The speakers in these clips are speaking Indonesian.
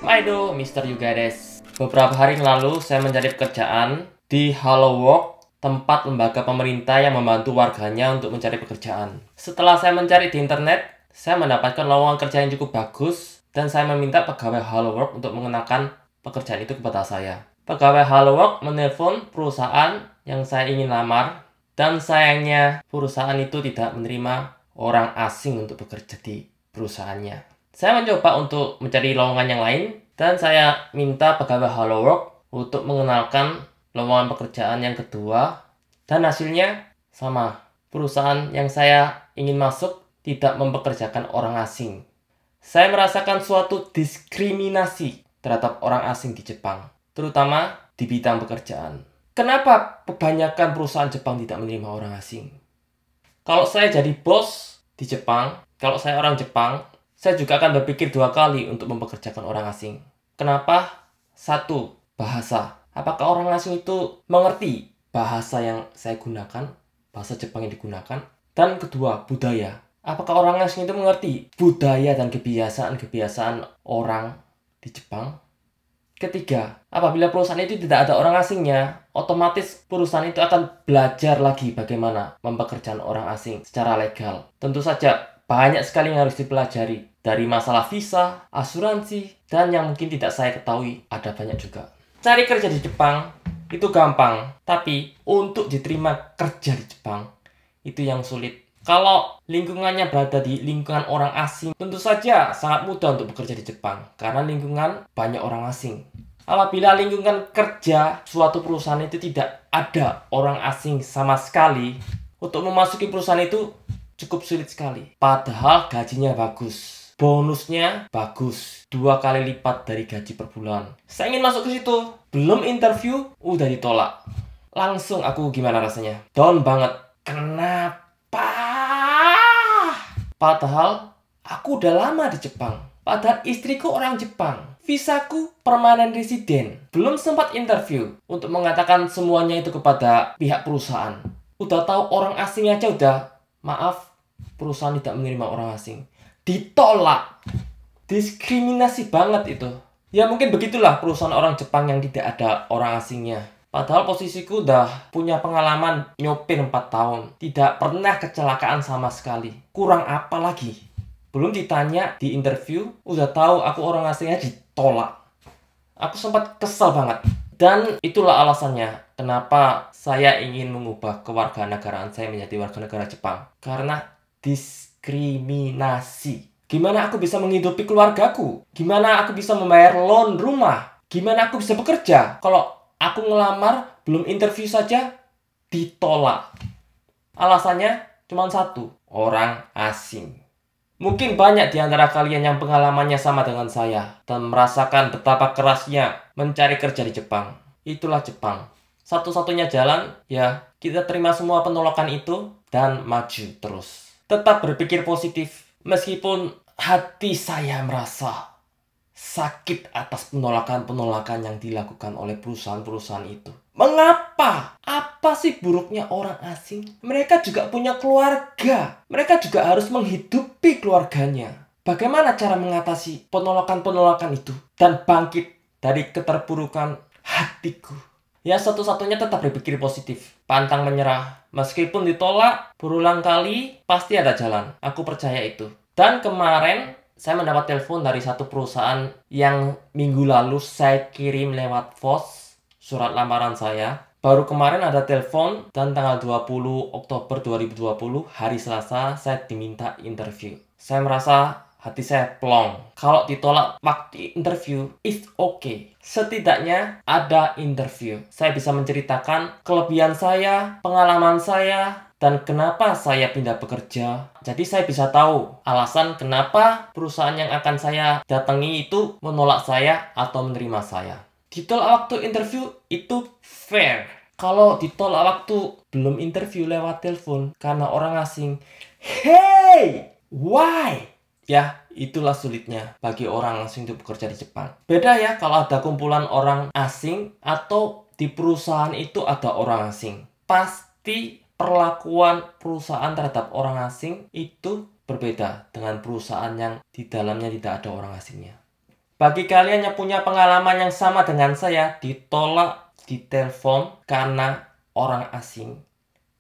Waido, Mr. Yugades. Beberapa hari lalu saya mencari pekerjaan di Hello Work, tempat lembaga pemerintah yang membantu warganya untuk mencari pekerjaan. Setelah saya mencari di internet, saya mendapatkan lowongan kerja yang cukup bagus dan saya meminta pegawai Hello Work untuk mengenakan pekerjaan itu kepada saya. Pegawai Hello Work menelpon perusahaan yang saya ingin lamar dan sayangnya perusahaan itu tidak menerima orang asing untuk bekerja di perusahaannya. Saya mencoba untuk mencari lowongan yang lain dan saya minta pegawai Hello Work untuk mengenalkan lowongan pekerjaan yang kedua dan hasilnya sama. Perusahaan yang saya ingin masuk tidak mempekerjakan orang asing. Saya merasakan suatu diskriminasi terhadap orang asing di Jepang, terutama di bidang pekerjaan. Kenapa kebanyakan perusahaan Jepang tidak menerima orang asing? Kalau saya jadi bos di Jepang, kalau saya orang Jepang, saya juga akan berpikir 2 kali untuk mempekerjakan orang asing. Kenapa? 1. Bahasa. Apakah orang asing itu mengerti bahasa yang saya gunakan, bahasa Jepang yang digunakan? Dan kedua, budaya. Apakah orang asing itu mengerti budaya dan kebiasaan-kebiasaan orang di Jepang? Ketiga, apabila perusahaan itu tidak ada orang asingnya, otomatis perusahaan itu akan belajar lagi bagaimana mempekerjakan orang asing secara legal. Tentu saja, banyak sekali yang harus dipelajari. Dari masalah visa, asuransi, dan yang mungkin tidak saya ketahui, ada banyak juga. Cari kerja di Jepang itu gampang, tapi untuk diterima kerja di Jepang, itu yang sulit. Kalau lingkungannya berada di lingkungan orang asing, tentu saja sangat mudah untuk bekerja di Jepang, karena lingkungan banyak orang asing. Apabila lingkungan kerja suatu perusahaan itu tidak ada orang asing sama sekali, untuk memasuki perusahaan itu cukup sulit sekali. Padahal gajinya bagus. Bonusnya bagus, 2 kali lipat dari gaji per bulan. Saya ingin masuk ke situ, belum interview, udah ditolak. Langsung aku gimana rasanya? Down banget. Kenapa? Padahal aku udah lama di Jepang. Padahal istriku orang Jepang. Visaku permanen residen. Belum sempat interview untuk mengatakan semuanya itu kepada pihak perusahaan. Udah tahu orang asing aja udah, maaf, perusahaan tidak menerima orang asing. Ditolak. Diskriminasi banget itu. Ya mungkin begitulah perusahaan orang Jepang yang tidak ada orang asingnya. Padahal posisiku udah punya pengalaman nyopir 4 tahun. Tidak pernah kecelakaan sama sekali. Kurang apa lagi? Belum ditanya di interview, udah tahu aku orang asingnya ditolak. Aku sempat kesal banget. Dan itulah alasannya kenapa saya ingin mengubah kewarganegaraan saya menjadi warga negara Jepang. Karena diskriminasi. Gimana aku bisa menghidupi keluargaku? Gimana aku bisa membayar loan rumah? Gimana aku bisa bekerja? Kalau aku ngelamar, belum interview saja, ditolak. Alasannya cuma satu, orang asing. Mungkin banyak di antara kalian yang pengalamannya sama dengan saya dan merasakan betapa kerasnya mencari kerja di Jepang. Itulah Jepang. Satu-satunya jalan, ya kita terima semua penolakan itu dan maju terus. Tetap berpikir positif. Meskipun hati saya merasa sakit atas penolakan-penolakan yang dilakukan oleh perusahaan-perusahaan itu. Mengapa? Apa sih buruknya orang asing? Mereka juga punya keluarga. Mereka juga harus menghidupi keluarganya. Bagaimana cara mengatasi penolakan-penolakan itu dan bangkit dari keterpurukan hatiku? Ya satu-satunya tetap berpikir positif. Pantang menyerah. Meskipun ditolak berulang kali, pasti ada jalan. Aku percaya itu. Dan kemarin saya mendapat telepon dari satu perusahaan yang minggu lalu saya kirim lewat pos surat lamaran saya. Baru kemarin ada telepon dan tanggal 20 Oktober 2020 hari Selasa saya diminta interview. Saya merasa hati saya plong. Kalau ditolak waktu interview, it's okay. Setidaknya ada interview. Saya bisa menceritakan kelebihan saya, pengalaman saya, dan kenapa saya pindah bekerja. Jadi saya bisa tahu alasan kenapa perusahaan yang akan saya datangi itu menolak saya atau menerima saya. Ditolak waktu interview itu fair. Kalau ditolak waktu belum interview lewat telepon karena orang asing, hey, why? Ya, itulah sulitnya bagi orang asing untuk bekerja di Jepang. Beda ya kalau ada kumpulan orang asing atau di perusahaan itu ada orang asing. Pasti perlakuan perusahaan terhadap orang asing itu berbeda dengan perusahaan yang di dalamnya tidak ada orang asingnya. Bagi kalian yang punya pengalaman yang sama dengan saya, ditolak di telepon karena orang asing,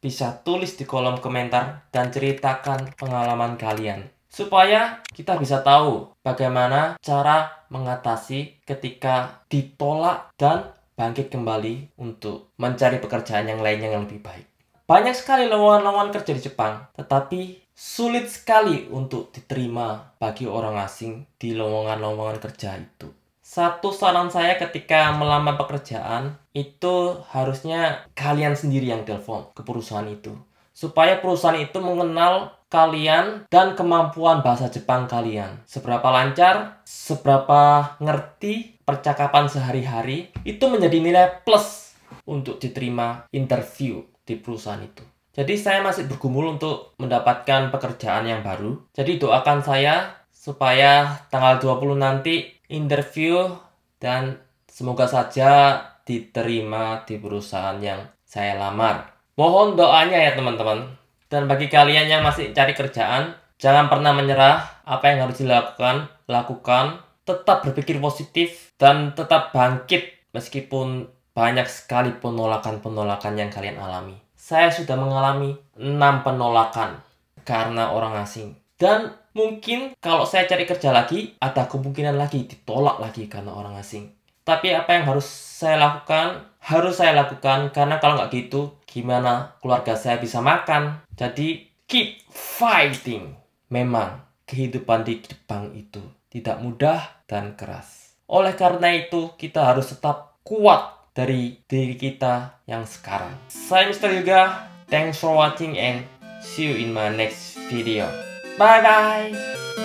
bisa tulis di kolom komentar dan ceritakan pengalaman kalian, supaya kita bisa tahu bagaimana cara mengatasi ketika ditolak dan bangkit kembali untuk mencari pekerjaan yang lainnya yang lebih baik. Banyak sekali lowongan-lowongan kerja di Jepang, tetapi sulit sekali untuk diterima bagi orang asing di lowongan-lowongan kerja itu. Satu saran saya ketika melamar pekerjaan, itu harusnya kalian sendiri yang telepon ke perusahaan itu. Supaya perusahaan itu mengenal kalian dan kemampuan bahasa Jepang kalian. Seberapa lancar, seberapa ngerti percakapan sehari-hari, itu menjadi nilai plus untuk diterima interview di perusahaan itu. Jadi saya masih bergumul untuk mendapatkan pekerjaan yang baru. Jadi doakan saya supaya tanggal 20 nanti interview dan semoga saja diterima di perusahaan yang saya lamar. Mohon doanya ya teman-teman. Dan bagi kalian yang masih cari kerjaan, jangan pernah menyerah. Apa yang harus dilakukan, lakukan. Tetap berpikir positif dan tetap bangkit meskipun banyak sekali penolakan-penolakan yang kalian alami. Saya sudah mengalami 6 penolakan karena orang asing. Dan mungkin kalau saya cari kerja lagi, ada kemungkinan lagi ditolak lagi karena orang asing. Tapi apa yang harus saya lakukan? Harus saya lakukan, karena kalau nggak gitu, gimana keluarga saya bisa makan? Jadi, keep fighting. Memang, kehidupan di Jepang itu tidak mudah dan keras. Oleh karena itu, kita harus tetap kuat dari diri kita yang sekarang. Saya Mr. Yuga. Thanks for watching and see you in my next video. Bye bye.